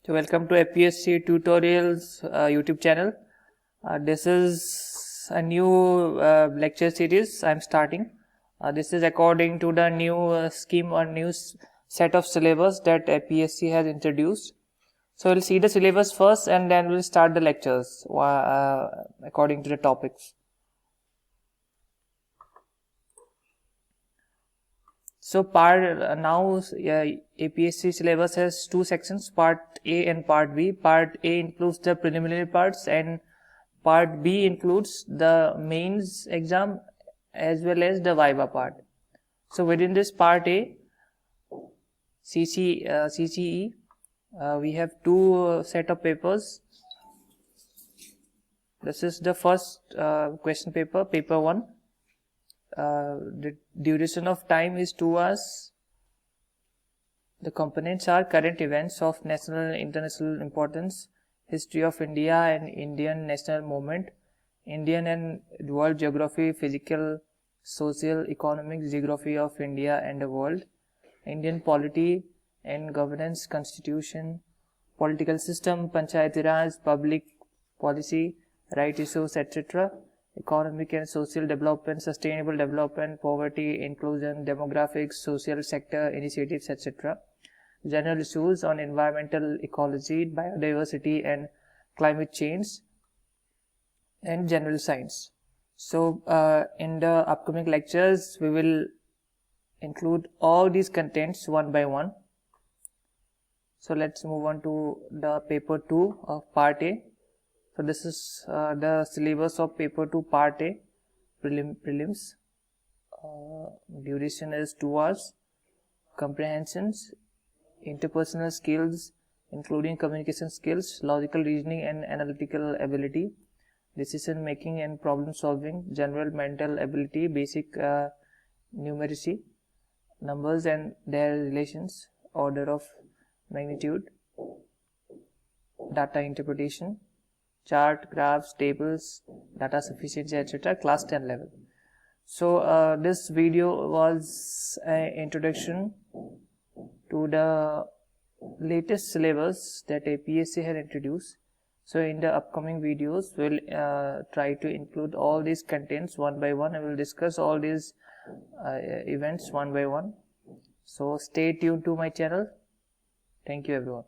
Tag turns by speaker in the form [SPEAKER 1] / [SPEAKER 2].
[SPEAKER 1] So welcome to APSC tutorials YouTube channel. This is a new lecture series I am starting. This is according to the new scheme or new set of syllabus that APSC has introduced. So we'll see the syllabus first and then we'll start the lectures according to the topics. So APSC syllabus has two sections, part A and part B. Part A includes the preliminary parts and part B includes the mains exam as well as the Viva part. So within this part A, CCE, we have two set of papers. This is the first question paper, paper 1. The duration of time is 2 hours. The components are current events of national and international importance, history of India and Indian national movement, Indian and world geography, physical, social, economic geography of India and the world, Indian polity and governance, constitution, political system, Panchayati Raj, public policy, right issues, etc., economic and social development, sustainable development, poverty, inclusion, demographics, social sector initiatives, etc. General issues on environmental ecology, biodiversity and climate change, and general science. So in the upcoming lectures we will include all these contents one by one. So let's move on to the paper 2 of part A. So this is the syllabus of paper 2 part A, prelims. Duration is 2 hours. Comprehensions, interpersonal skills including communication skills, logical reasoning and analytical ability, decision making and problem solving, general mental ability, basic numeracy, numbers and their relations, order of magnitude, data interpretation, chart, graphs, tables, data sufficiency, etc. class 10 level. So this video was an introduction to the latest syllabus that APSC had introduced. So in the upcoming videos we'll try to include all these contents one by one and we'll discuss all these events one by one. So stay tuned to my channel. Thank you everyone.